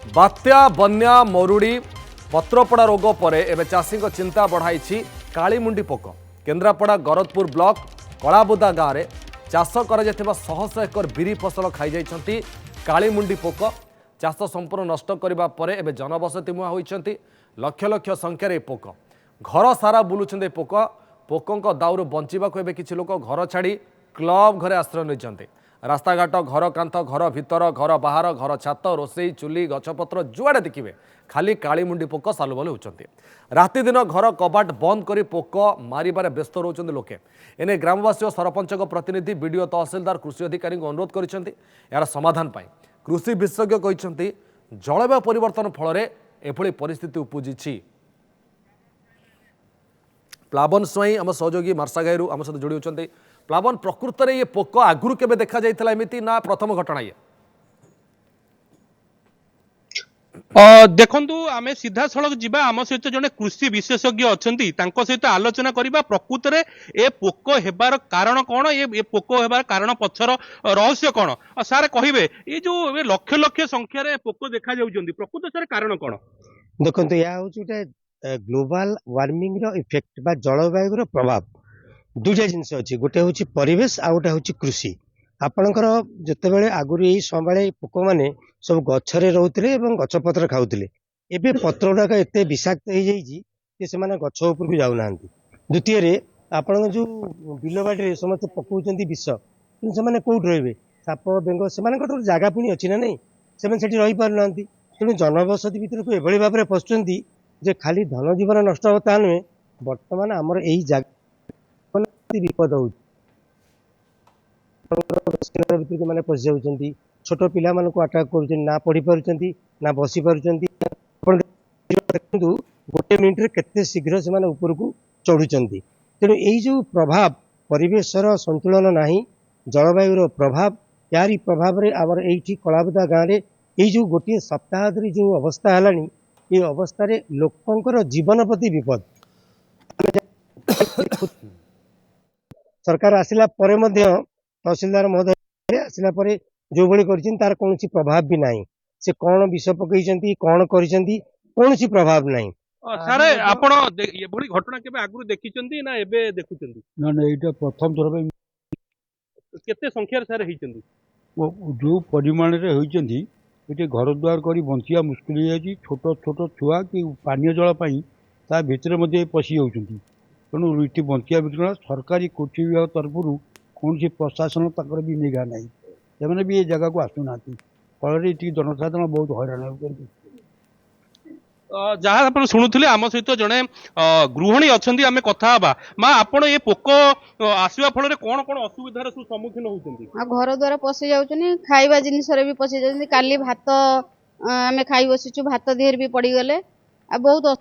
बात्या बन्या मरुड़ी पत्रपड़ा रोग पर एवं चाषी चिंता बढ़ाई कालीमुंडी पोक। केन्द्रापड़ा गरदपुर ब्लॉक कलाबुदा गाँव में चाष कर शह शह एकर बिरी फसल खाई जाइछंती कालीमुंडी पोक। चाष संपूर्ण नष्ट करबा परे एवं जनबसती मुहां होइछंती लक्ष लक्ष संख्यार पोक। घर सारा बुलुछंती पोक। पोकों दाउरू बंचिबाकू एबे किछि लोक घर छाड़ी क्लब घरे आश्रय नहीं। रास्ताघाट घर कांथ घर भितर घर बाहर घर छात रोसई चुली गछपत्र जुआड़े देखिए खाली कालीमुंडी पोक सालुबल होती। राति दिन घर कबाट बंद कर पोक मारिबारे व्यस्त रोचंती लोके। एने ग्रामवासी और सरपंच प्रतिनिधि बीडीओ तहसिलदार कृषि अधिकारी अनुरोध कर यार समाधान पाई। कृषि विशेषज्ञ कहते जलवायु परिवर्तन फल एभली परिस्थिति उपजी। प्लावन स्वाई आम सहयोगी मार्सागाई आम सहित जोड़ी होती। प्लावन प्रकृत में ये पोक आगुरी केबे देखा जाइथिला एमिति ना प्रथम घटना ये? देखंतु आमे सीधा सड़क जीवा आम सहित जने कृषि विशेषज्ञ अछंती तांको सहित आलोचना करिबा प्रकृत रे ए पोक हेबार कारण कोन ए पोक हेबार कारण पछर रहस्य कोन सारे कहिबे ए जो लक्ष लक्ष संख्या रे पोक देखा जाउचंती प्रकृत सारे कारण कोन? देखो या होता ग्लोबल वार्मिंग रो इफेक्ट बा जलवायु रो प्रभाव दुटा जिनस अच्छी गोटे हूँ परिवेश आ गोटे हूँ कृषि। आपणकर जितेबाला आगुरी यही समय पोक मैंने सब गचरे रोते और गछपत्र खाऊले एवं पत्र गुड़ाक एत विषाक्त हो जाए गछ उपरको जाऊना। द्वितीय आपण जो बिलबाड़ी समस्त पकाउं विष कि कौट रे साप बेंग से जगह पुणी अच्छी ना नहीं से रही पार तेणु जनबसती भितर को एभली भाव में पशुंट जे खाली धन जीवन नष्ट हो ता नुहे बर्तमान आमर यही जगह विपद हो मैंने पशि जाऊँच छोट पिला आटाक कर ना पढ़ी पार्टी ना बसी पार्टी गोटे मिनिट्रे केते शीघ्र से उपरको चढ़ुं। तेणु यही जो प्रभाव परिवेशर संतुलन नहीं जलवायु प्रभाव यारी प्रभाव में आमर ये कलाबुदा गाँव में यही जो गोटे सप्ताह धरी जो अवस्था है ये अवस्था लोकंर जीवन प्रति विपद। सरकार आसिला परे मध्य तहसीलदार महोदय आसिला परे जो भली करछिन तार कोनोसी प्रभाव भी नाही। से कोन विष पकईचंती कोन करिसंती कोनोसी प्रभाव नाही। सारे आपण ये भली घटना केबे आगुरु देखिचंती ना एबे देखुचंती? ना ना एटा प्रथम थर पे केते संख्या रे सारे हिचंती जो परिमाण रे होइचंती एटे घर द्वार करी बंचिया मुश्किल हो जाई। छोट छोट छुआ कि पानीय जल पाई ता भितर मध्ये पशि जाउचंती। तेणु ये बंचिया भितर सरकारी कृषि विभाग तरफ कौन प्रशासन तक भी निघा ना से भी ये जगह को आसुना फल जनसाधारण बहुत हैरान होती। जहाँ आप शुणुले आम सहित जड़े गृहिणी अच्छा आम कथा माँ आप ये पोक आसवा फल कौन कौन असुविधार सम्मुखीन होती? घर द्वारा पशि जाऊँ खाइबा जिनिस भी पशि जाऊँ। काली भात आम खाई बसीचु भात देहर भी पड़गले बहुत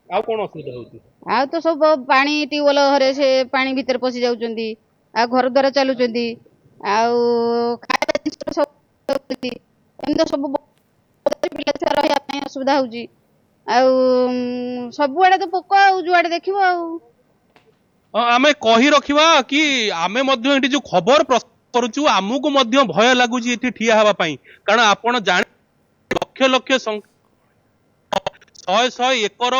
कौन असुविधा होती? आ तो सब पानी ट्यूबवेल घरे से पानी भीतर पशि जाऊँच आ घर द्वारा चलुँच खाइबा जिनिस सब पिला छुआ रही असुविधा होउची सबुआड़े तो पोक जुआड़े देखिबो आमे कही रखिबा कि आमे मध्य एठी जो खबर प्रस्तुत करूछु आमुको मध्य भय लागुची एठी ठिया हवा पई कारण आपण जान लक्ष लक्ष 100 100 एकर